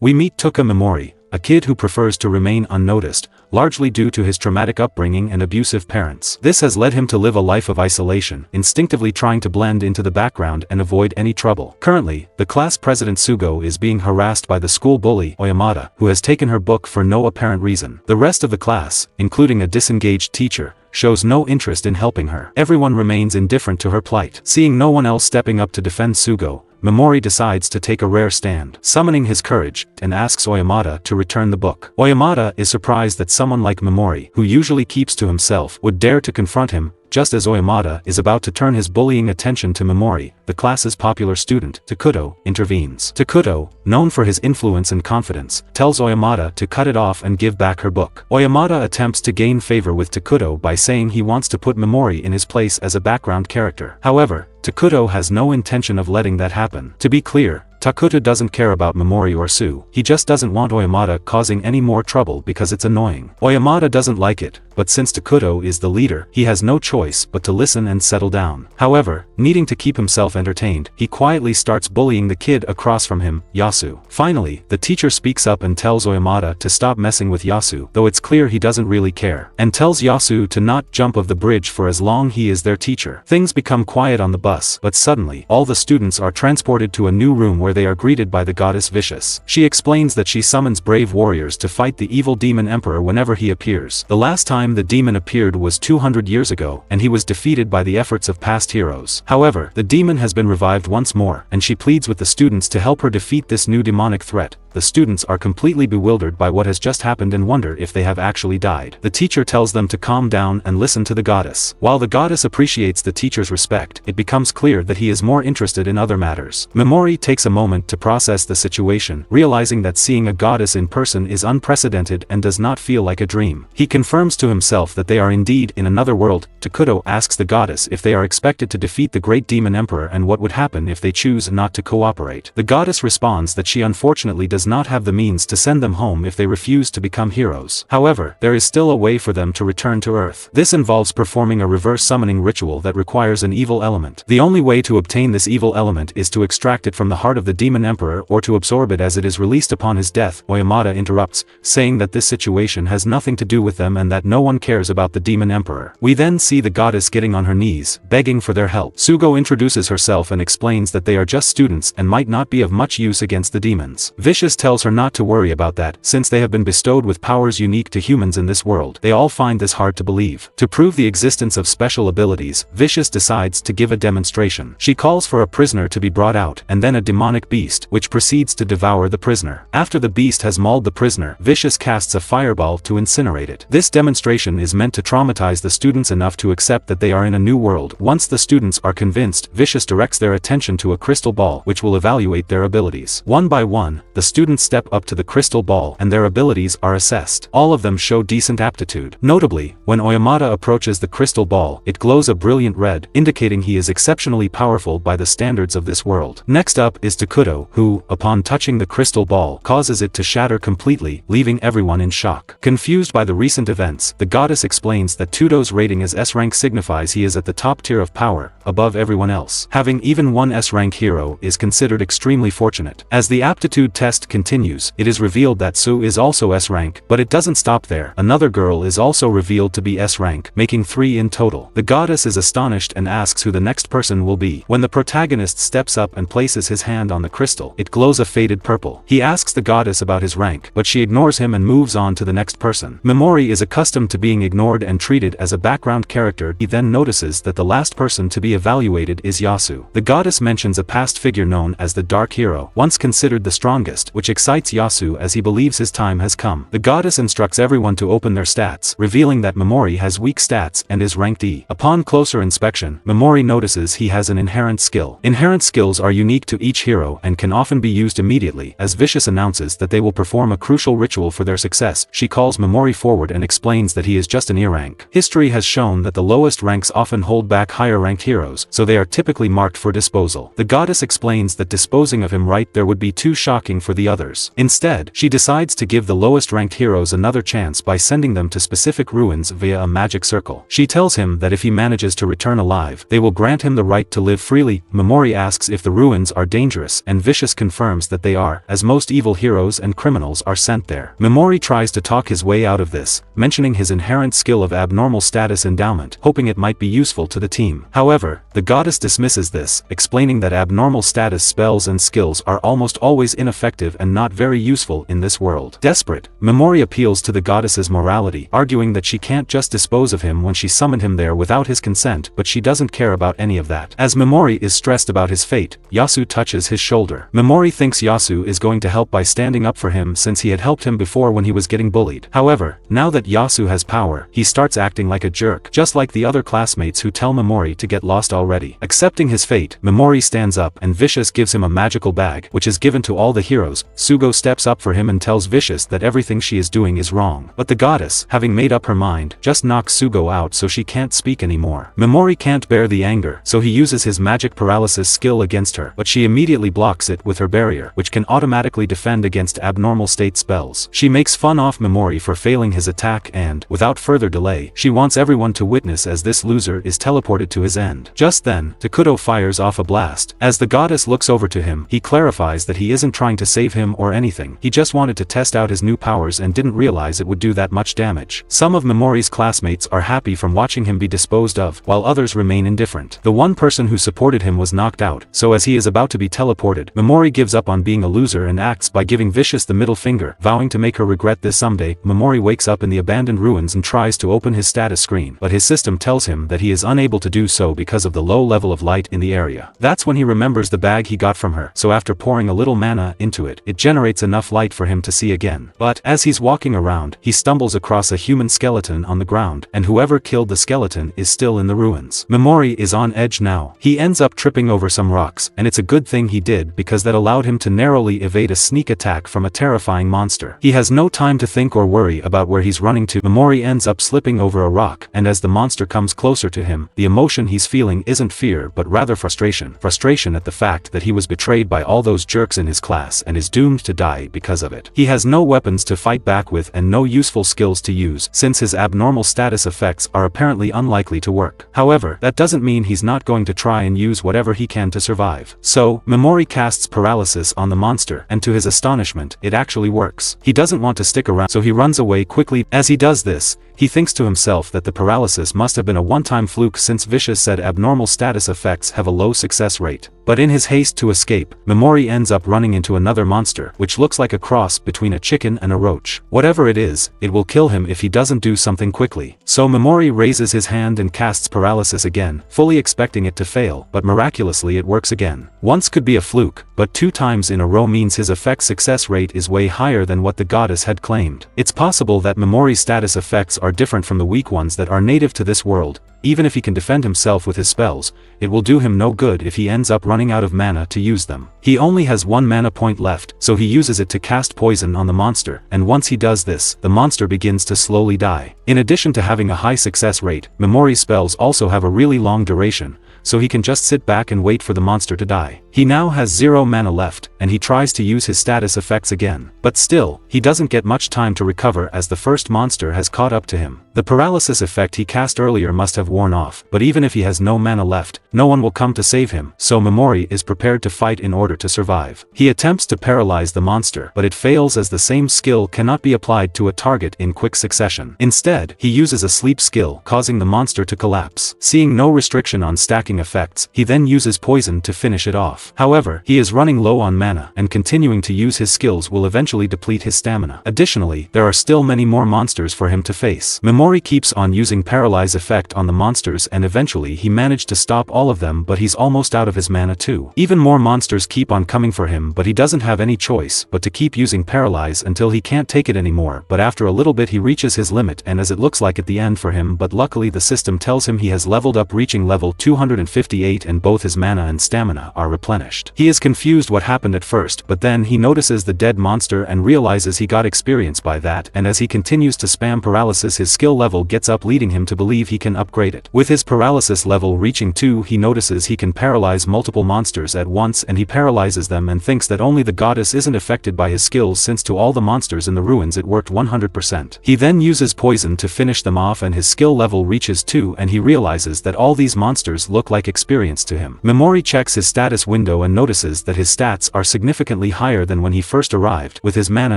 We meet Tuka Memori, a kid who prefers to remain unnoticed, largely due to his traumatic upbringing and abusive parents. This has led him to live a life of isolation, instinctively trying to blend into the background and avoid any trouble. Currently, the class president Sugo is being harassed by the school bully Oyamada, who has taken her book for no apparent reason. The rest of the class, including a disengaged teacher, shows no interest in helping her. Everyone remains indifferent to her plight. Seeing no one else stepping up to defend Sugo, Memori decides to take a rare stand, summoning his courage, and asks Oyamada to return the book. Oyamada is surprised that someone like Memori, who usually keeps to himself, would dare to confront him. Just as Oyamada is about to turn his bullying attention to Memori, the class's popular student, Takuto, intervenes. Takuto, known for his influence and confidence, tells Oyamada to cut it off and give back her book. Oyamada attempts to gain favor with Takuto by saying he wants to put Memori in his place as a background character. However, Takuto has no intention of letting that happen. To be clear, Takuto doesn't care about Memori or Sue, he just doesn't want Oyamada causing any more trouble because it's annoying. Oyamada doesn't like it, but since Takuto is the leader, he has no choice but to listen and settle down. However, needing to keep himself entertained, he quietly starts bullying the kid across from him, Yasu. Finally, the teacher speaks up and tells Oyamada to stop messing with Yasu, though it's clear he doesn't really care, and tells Yasu to not jump off the bridge for as long he is their teacher. Things become quiet on the bus, but suddenly, all the students are transported to a new room where they are greeted by the goddess Vicious. She explains that she summons brave warriors to fight the evil demon emperor whenever he appears. The last time the demon appeared was 200 years ago, and he was defeated by the efforts of past heroes. However, the demon has been revived once more, and she pleads with the students to help her defeat this new demonic threat. The students are completely bewildered by what has just happened and wonder if they have actually died. The teacher tells them to calm down and listen to the goddess. While the goddess appreciates the teacher's respect, it becomes clear that he is more interested in other matters. Memori takes a moment to process the situation, realizing that seeing a goddess in person is unprecedented and does not feel like a dream. He confirms to himself that they are indeed in another world. Takuto asks the goddess if they are expected to defeat the great demon emperor and what would happen if they choose not to cooperate. The goddess responds that she unfortunately does not have the means to send them home if they refuse to become heroes. However, there is still a way for them to return to Earth. This involves performing a reverse summoning ritual that requires an evil element. The only way to obtain this evil element is to extract it from the heart of the demon emperor or to absorb it as it is released upon his death. Oyamada interrupts, saying that this situation has nothing to do with them and that no one cares about the demon emperor. We then see the goddess getting on her knees, begging for their help. Sugo introduces herself and explains that they are just students and might not be of much use against the demons. Vicious tells her not to worry about that, since they have been bestowed with powers unique to humans in this world. They all find this hard to believe. To prove the existence of special abilities, Vicious decides to give a demonstration. She calls for a prisoner to be brought out, and then a demonic beast, which proceeds to devour the prisoner. After the beast has mauled the prisoner, Vicious casts a fireball to incinerate it. This demonstration is meant to traumatize the students enough to accept that they are in a new world. Once the students are convinced, Vicious directs their attention to a crystal ball which will evaluate their abilities. One by one, the students step up to the crystal ball and their abilities are assessed. All of them show decent aptitude. Notably, when Oyamada approaches the crystal ball, it glows a brilliant red, indicating he is exceptionally powerful by the standards of this world. Next up is Takuto, who, upon touching the crystal ball, causes it to shatter completely, leaving everyone in shock. Confused by the recent events, the goddess explains that Tuto's rating as S-rank signifies he is at the top tier of power, above everyone else. Having even one S-rank hero is considered extremely fortunate. As the aptitude test continues, it is revealed that Sue is also S-rank, but it doesn't stop there. Another girl is also revealed to be S-rank, making 3 in total. The goddess is astonished and asks who the next person will be. When the protagonist steps up and places his hand on the crystal, it glows a faded purple. He asks the goddess about his rank, but she ignores him and moves on to the next person. Memori is accustomed to being ignored and treated as a background character. He then notices that the last person to be evaluated is Yasu. The goddess mentions a past figure known as the Dark Hero, once considered the strongest, which excites Yasu as he believes his time has come. The goddess instructs everyone to open their stats, revealing that Memori has weak stats and is ranked E. Upon closer inspection, Memori notices he has an inherent skill. Inherent skills are unique to each hero and can often be used immediately. As Vicious announces that they will perform a crucial ritual for their success, she calls Memori forward and explains that he is just an E rank. History has shown that the lowest ranks often hold back higher ranked heroes, so they are typically marked for disposal. The goddess explains that disposing of him right there would be too shocking for the the others. Instead, she decides to give the lowest-ranked heroes another chance by sending them to specific ruins via a magic circle. She tells him that if he manages to return alive, they will grant him the right to live freely. Memori asks if the ruins are dangerous, and Vicious confirms that they are, as most evil heroes and criminals are sent there. Memori tries to talk his way out of this, mentioning his inherent skill of abnormal status endowment, hoping it might be useful to the team. However, the goddess dismisses this, explaining that abnormal status spells and skills are almost always ineffective and not very useful in this world. Desperate, Memori appeals to the goddess's morality, arguing that she can't just dispose of him when she summoned him there without his consent, but she doesn't care about any of that. As Memori is stressed about his fate, Yasu touches his shoulder. Memori thinks Yasu is going to help by standing up for him since he had helped him before when he was getting bullied. However, now that Yasu has power, he starts acting like a jerk, just like the other classmates who tell Memori to get lost already. Accepting his fate, Memori stands up and Vicious gives him a magical bag, which is given to all the heroes. Sugo steps up for him and tells Vicious that everything she is doing is wrong. But the goddess, having made up her mind, just knocks Sugo out so she can't speak anymore. Memori can't bear the anger, so he uses his magic paralysis skill against her, but she immediately blocks it with her barrier, which can automatically defend against abnormal state spells. She makes fun of Memori for failing his attack and, without further delay, she wants everyone to witness as this loser is teleported to his end. Just then, Takuto fires off a blast. As the goddess looks over to him, he clarifies that he isn't trying to save him or anything. He just wanted to test out his new powers and didn't realize it would do that much damage. Some of Memori's classmates are happy from watching him be disposed of, while others remain indifferent. The one person who supported him was knocked out, so as he is about to be teleported, Memori gives up on being a loser and acts by giving Vicious the middle finger, vowing to make her regret this someday. Memori wakes up in the abandoned ruins and tries to open his status screen, but his system tells him that he is unable to do so because of the low level of light in the area. That's when he remembers the bag he got from her, so after pouring a little mana into it, it generates enough light for him to see again. But, as he's walking around, he stumbles across a human skeleton on the ground, and whoever killed the skeleton is still in the ruins. Memori is on edge now. He ends up tripping over some rocks, and it's a good thing he did because that allowed him to narrowly evade a sneak attack from a terrifying monster. He has no time to think or worry about where he's running to. Memori ends up slipping over a rock, and as the monster comes closer to him, the emotion he's feeling isn't fear but rather frustration. Frustration at the fact that he was betrayed by all those jerks in his class and is doomed to die because of it. He has no weapons to fight back with and no useful skills to use, since his abnormal status effects are apparently unlikely to work. However, that doesn't mean he's not going to try and use whatever he can to survive. So, Memori casts paralysis on the monster, and to his astonishment, it actually works. He doesn't want to stick around, so he runs away quickly. As he does this, he thinks to himself that the paralysis must have been a one-time fluke since Vicious said abnormal status effects have a low success rate. But in his haste to escape, Memori ends up running into another monster, which looks like a cross between a chicken and a roach. Whatever it is, it will kill him if he doesn't do something quickly. So Memori raises his hand and casts paralysis again, fully expecting it to fail, but miraculously it works again. Once could be a fluke, but 2 times in a row means his effect success rate is way higher than what the goddess had claimed. It's possible that Memori's status effects are different from the weak ones that are native to this world. Even if he can defend himself with his spells, it will do him no good if he ends up running out of mana to use them. He only has 1 mana point left, so he uses it to cast poison on the monster, and once he does this, the monster begins to slowly die. In addition to having a high success rate, Memori's spells also have a really long duration, so he can just sit back and wait for the monster to die. He now has 0 mana left, and he tries to use his status effects again. But still, he doesn't get much time to recover as the first monster has caught up to him. The paralysis effect he cast earlier must have worn off, but even if he has no mana left, no one will come to save him, so Memori is prepared to fight in order to survive. He attempts to paralyze the monster, but it fails as the same skill cannot be applied to a target in quick succession. Instead, he uses a sleep skill, causing the monster to collapse. Seeing no restriction on stacking effects, he then uses poison to finish it off. However, he is running low on mana, and continuing to use his skills will eventually deplete his stamina. Additionally, there are still many more monsters for him to face. Memori keeps on using paralyze effect on the monsters, and eventually he managed to stop all of them, but he's almost out of his mana too. Even more monsters keep on coming for him, but he doesn't have any choice but to keep using paralyze until he can't take it anymore. But after a little bit he reaches his limit, and as it looks like at the end for him, but luckily the system tells him he has leveled up, reaching level 258, and both his mana and stamina are replenished. He is confused what happened at first, but then he notices the dead monster and realizes he got experience by that, and as he continues to spam paralysis his skill skill level gets up, leading him to believe he can upgrade it. With his paralysis level reaching 2, he notices he can paralyze multiple monsters at once, and he paralyzes them and thinks that only the goddess isn't affected by his skills, since to all the monsters in the ruins it worked 100%. He then uses poison to finish them off, and his skill level reaches 2, and he realizes that all these monsters look like experience to him. Memori checks his status window and notices that his stats are significantly higher than when he first arrived, with his mana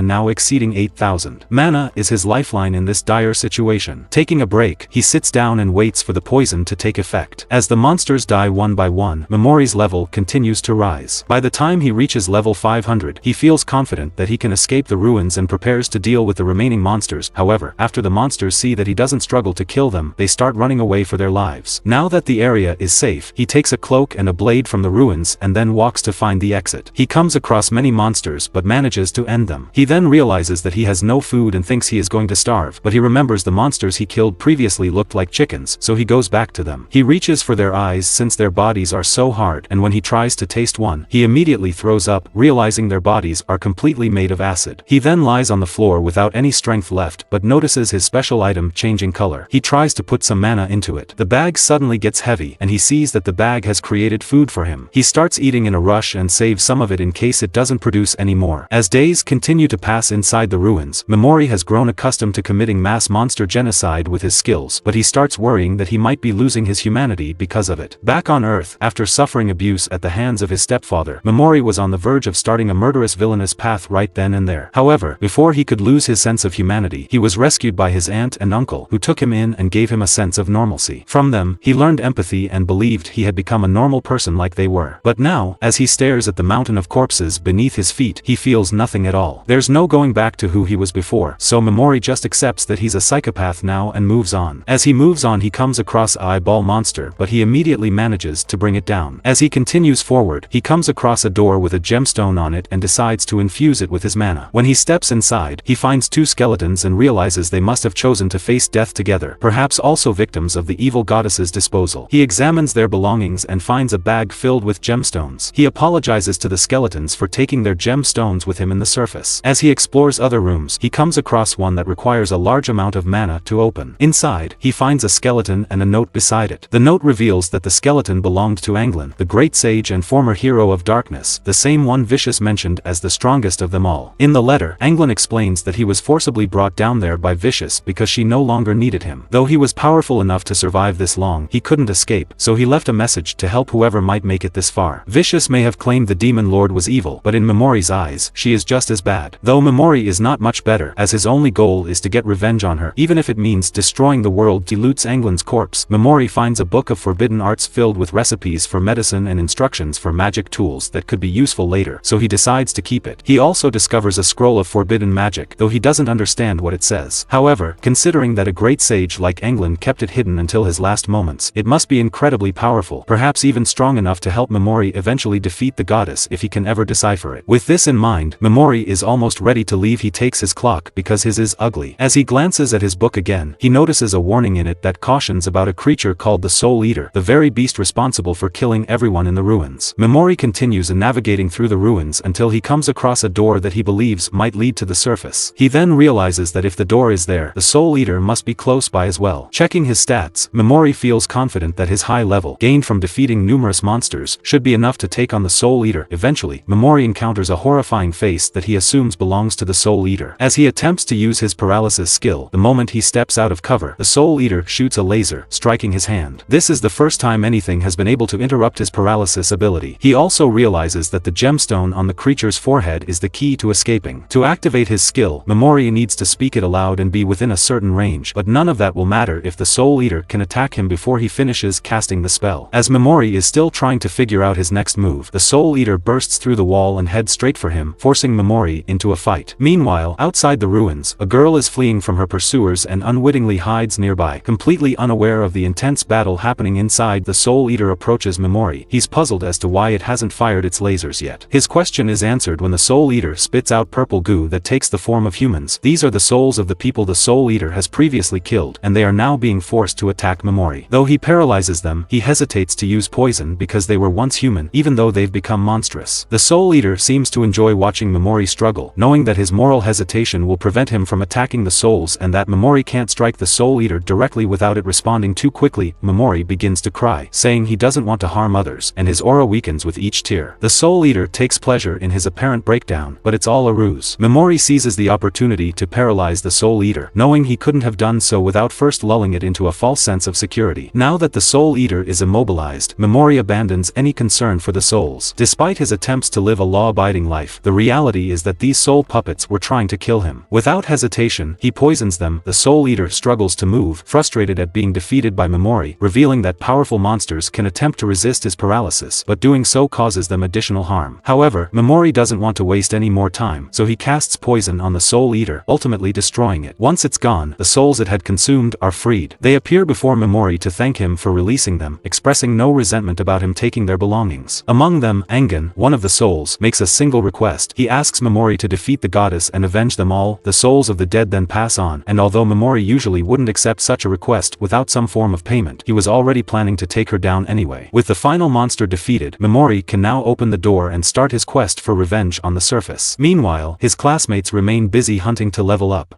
now exceeding 8,000. Mana is his lifeline in this dire situation. Taking a break, he sits down and waits for the poison to take effect. As the monsters die one by one, Memori's level continues to rise. By the time he reaches level 500, he feels confident that he can escape the ruins and prepares to deal with the remaining monsters. However, after the monsters see that he doesn't struggle to kill them, they start running away for their lives. Now that the area is safe, he takes a cloak and a blade from the ruins and then walks to find the exit. He comes across many monsters but manages to end them. He then realizes that he has no food and thinks he is going to starve, but he remembers the monsters he killed previously looked like chickens, so he goes back to them. He reaches for their eyes since their bodies are so hard, and when he tries to taste one, he immediately throws up, realizing their bodies are completely made of acid. He then lies on the floor without any strength left, but notices his special item changing color. He tries to put some mana into it. The bag suddenly gets heavy, and he sees that the bag has created food for him. He starts eating in a rush and saves some of it in case it doesn't produce any more. As days continue to pass inside the ruins, Memori has grown accustomed to committing mass monster genocide with his skills, but he starts worrying that he might be losing his humanity because of it. Back on Earth, after suffering abuse at the hands of his stepfather, Memori was on the verge of starting a murderous villainous path right then and there. However, before he could lose his sense of humanity, he was rescued by his aunt and uncle, who took him in and gave him a sense of normalcy. From them, he learned empathy and believed he had become a normal person like they were. But now, as he stares at the mountain of corpses beneath his feet, he feels nothing at all. There's no going back to who he was before, so Memori just accepts that he's a psychopath now and moves on. As he moves on, he comes across an eyeball monster, but he immediately manages to bring it down. As he continues forward, he comes across a door with a gemstone on it and decides to infuse it with his mana. When he steps inside, he finds 2 skeletons and realizes they must have chosen to face death together, perhaps also victims of the evil goddess's disposal. He examines their belongings and finds a bag filled with gemstones. He apologizes to the skeletons for taking their gemstones with him in the surface. As he explores other rooms, he comes across one that requires a large amount of mana to open. Inside, he finds a skeleton and a note beside it. The note reveals that the skeleton belonged to Anglin, the great sage and former hero of darkness, the same one Vicious mentioned as the strongest of them all. In the letter, Anglin explains that he was forcibly brought down there by Vicious because she no longer needed him. Though he was powerful enough to survive this long, he couldn't escape, so he left a message to help whoever might make it this far. Vicious may have claimed the demon lord was evil, but in Memori's eyes, she is just as bad. Though Memori is not much better, as his only goal is to get revenge on her, even if it means destroying the world. He loots Anglin's corpse. Memori finds a book of forbidden arts filled with recipes for medicine and instructions for magic tools that could be useful later, so he decides to keep it. He also discovers a scroll of forbidden magic, though he doesn't understand what it says. However, considering that a great sage like Anglin kept it hidden until his last moments, it must be incredibly powerful, perhaps even strong enough to help Memori eventually defeat the goddess if he can ever decipher it. With this in mind, Memori is almost ready to leave. He takes his clock because his is ugly. As he glances at his book again, he notices a warning in it that cautions about a creature called the Soul Eater, the very beast responsible for killing everyone in the ruins. Memori continues navigating through the ruins until he comes across a door that he believes might lead to the surface. He then realizes that if the door is there, the Soul Eater must be close by as well. Checking his stats, Memori feels confident that his high level, gained from defeating numerous monsters, should be enough to take on the Soul Eater. Eventually, Memori encounters a horrifying face that he assumes belongs to the Soul Eater. As he attempts to use his paralysis skill, the moment he steps out of cover, the Soul Eater shoots a laser, striking his hand. This is the first time anything has been able to interrupt his paralysis ability. He also realizes that the gemstone on the creature's forehead is the key to escaping. To activate his skill, Memori needs to speak it aloud and be within a certain range, but none of that will matter if the Soul Eater can attack him before he finishes casting the spell. As Memori is still trying to figure out his next move, the Soul Eater bursts through the wall and heads straight for him, forcing Memori into a fight. Meanwhile, outside the ruins, a girl is fleeing from her pursuers and unwittingly hides nearby. Completely unaware of the intense battle happening inside, the Soul Eater approaches Memori. He's puzzled as to why it hasn't fired its lasers yet. His question is answered when the Soul Eater spits out purple goo that takes the form of humans. These are the souls of the people the Soul Eater has previously killed, and they are now being forced to attack Memori. Though he paralyzes them, he hesitates to use poison because they were once human, even though they've become monstrous. The Soul Eater seems to enjoy watching Memori struggle, knowing that his moral hesitation will prevent him from attacking the souls and that Memori Memori can't strike the Soul Eater directly without it responding too quickly. Memori begins to cry, saying he doesn't want to harm others, and his aura weakens with each tear. The Soul Eater takes pleasure in his apparent breakdown, but it's all a ruse. Memori seizes the opportunity to paralyze the Soul Eater, knowing he couldn't have done so without first lulling it into a false sense of security. Now that the Soul Eater is immobilized, Memori abandons any concern for the souls. Despite his attempts to live a law-abiding life, the reality is that these soul puppets were trying to kill him. Without hesitation, he poisons them. The Soul Eater struggles to move, frustrated at being defeated by Memori, revealing that powerful monsters can attempt to resist his paralysis, but doing so causes them additional harm. However, Memori doesn't want to waste any more time, so he casts poison on the Soul Eater, ultimately destroying it. Once it's gone, the souls it had consumed are freed. They appear before Memori to thank him for releasing them, expressing no resentment about him taking their belongings. Among them, Angan, one of the souls, makes a single request. He asks Memori to defeat the goddess and avenge them all. The souls of the dead then pass on, and although Memori usually wouldn't accept such a request without some form of payment, he was already planning to take her down anyway. With the final monster defeated, Memori can now open the door and start his quest for revenge on the surface. Meanwhile, his classmates remain busy hunting to level up.